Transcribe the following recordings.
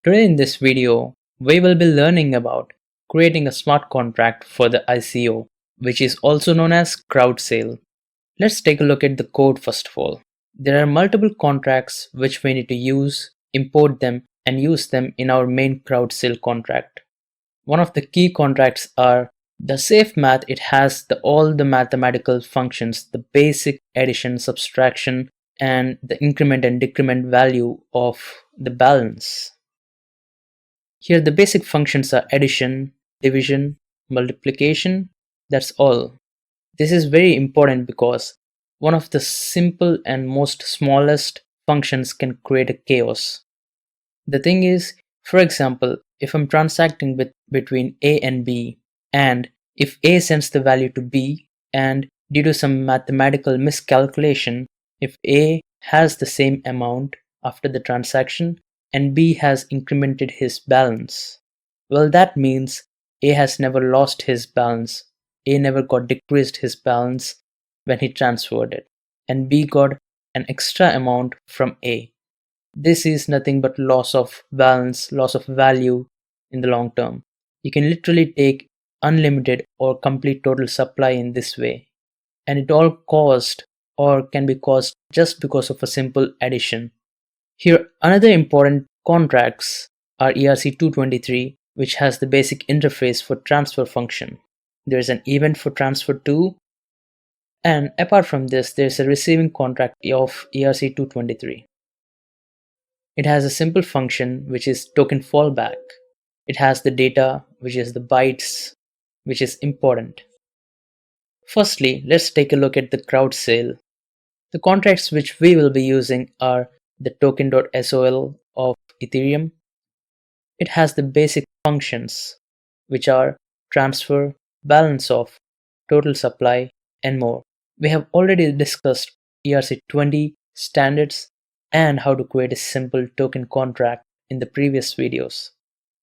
Today in this video, we will be learning about creating a smart contract for the ICO, which is also known as crowd sale. Let's take a look at the code first of all. There are multiple contracts which we need to use, import them, and use them in our main crowd sale contract. One of the key contracts are the safe math. It has all the mathematical functions, the basic addition, subtraction, and the increment and decrement value of the balance. Here the basic functions are addition, division, multiplication, that's all. This is very important because one of the simple and most smallest functions can create a chaos. The thing is, for example, if I'm transacting between A and B, and if A sends the value to B, and due to some mathematical miscalculation, if A has the same amount after the transaction, and B has incremented his balance, well, that means A has never lost his balance. A never got decreased his balance when he transferred it, and B got an extra amount from A. This is nothing but loss of balance, loss of value in the long term. You can literally take unlimited or complete total supply in this way, and it all caused or can be caused just because of a simple addition. Here another important contracts are ERC-223, which has the basic interface for transfer function. There is an event for transfer to, and apart from this there is a receiving contract of ERC-223. It has a simple function which is token fallback. It has the data, which is the bytes, which is important. Firstly, let's take a look at the crowd sale. The contracts which we will be using are the token.sol of Ethereum. It has the basic functions, which are transfer, balance of, total supply, and more. We have already discussed ERC-20 standards and how to create a simple token contract in the previous videos.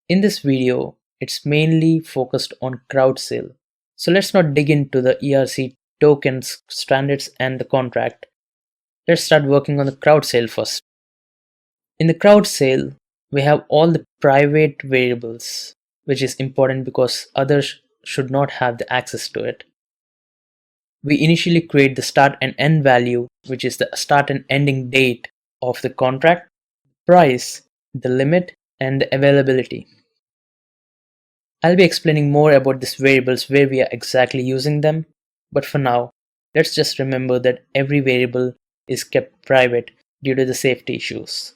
In this video, it's mainly focused on crowd sale. So let's not dig into the ERC tokens, standards, and the contract. Let's start working on the crowd sale first. In the crowd sale, we have all the private variables, which is important because others should not have the access to it. We initially create the start and end value, which is the start and ending date of the contract, price, the limit, and the availability. I'll be explaining more about these variables, where we are exactly using them, but for now, let's just remember that every variable is kept private due to the safety issues.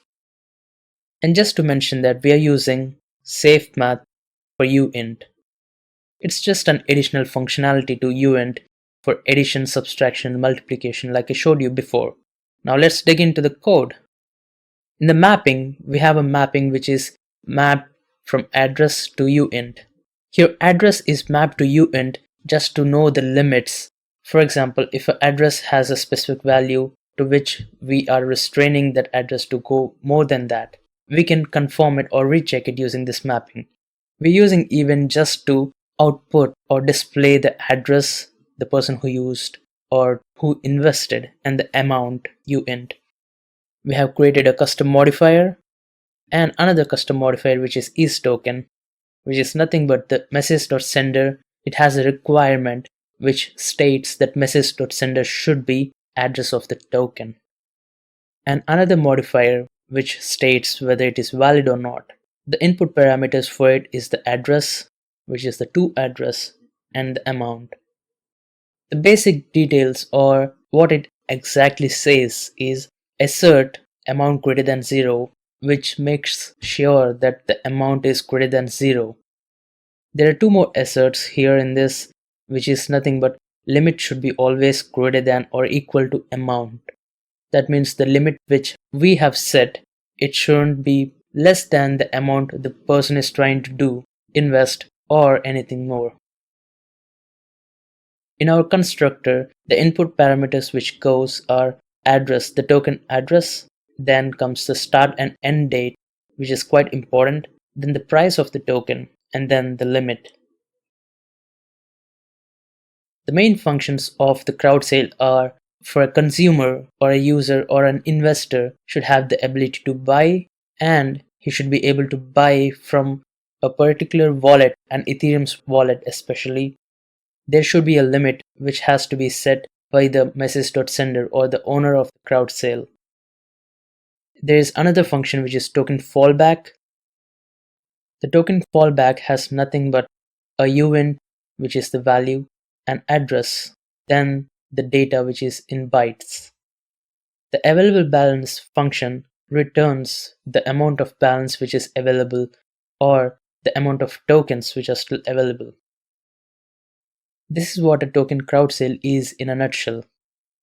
And just to mention that we are using safe math for uint. It's just an additional functionality to uint for addition, subtraction, multiplication, like I showed you before. Now let's dig into the code. In the mapping, we have a mapping which is mapped from address to uint. Here address is mapped to uint just to know the limits. For example, if an address has a specific value to which we are restraining that address to go more than that, we can confirm it or recheck it using this mapping. We're using even just to output or display the address, the person who used or who invested, and the amount uint. We have created a custom modifier and another custom modifier which is isToken, which is nothing but the message.sender. It has a requirement which states that message.sender should be address of the token. And another modifier which states whether it is valid or not. The input parameters for it is the address, which is the to address, and the amount. The basic details or what it exactly says is assert amount greater than 0, which makes sure that the amount is greater than 0. There are two more asserts here in this, which is nothing but limit should be always greater than or equal to amount. That means the limit which we have set, it shouldn't be less than the amount the person is trying to do, invest, or anything more. In our constructor, the input parameters which goes are address, the token address, then comes the start and end date, which is quite important, then the price of the token, and then the limit. The main functions of the crowd sale are for a consumer or a user or an investor should have the ability to buy and he should be able to buy from a particular wallet, and Ethereum's wallet especially, there should be a limit which has to be set by the message.sender or the owner of the crowd sale. There is another function which is token fallback. The token fallback has nothing but a uint, which is the value, an address, then the data, which is in bytes. The available balance function returns the amount of balance which is available or the amount of tokens which are still available. This is what a token crowd sale is in a nutshell.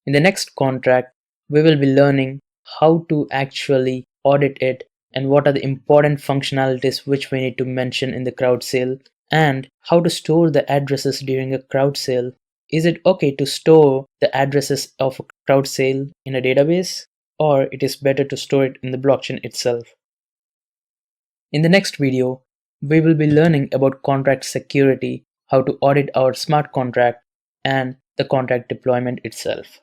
In the next contract, we will be learning how to actually audit it and what are the important functionalities which we need to mention in the crowd sale, and how to store the addresses during a crowd sale. Is it okay to store the addresses of a crowd sale in a database, or it is better to store it in the blockchain itself? In the next video, we will be learning about contract security, how to audit our smart contract, and the contract deployment itself.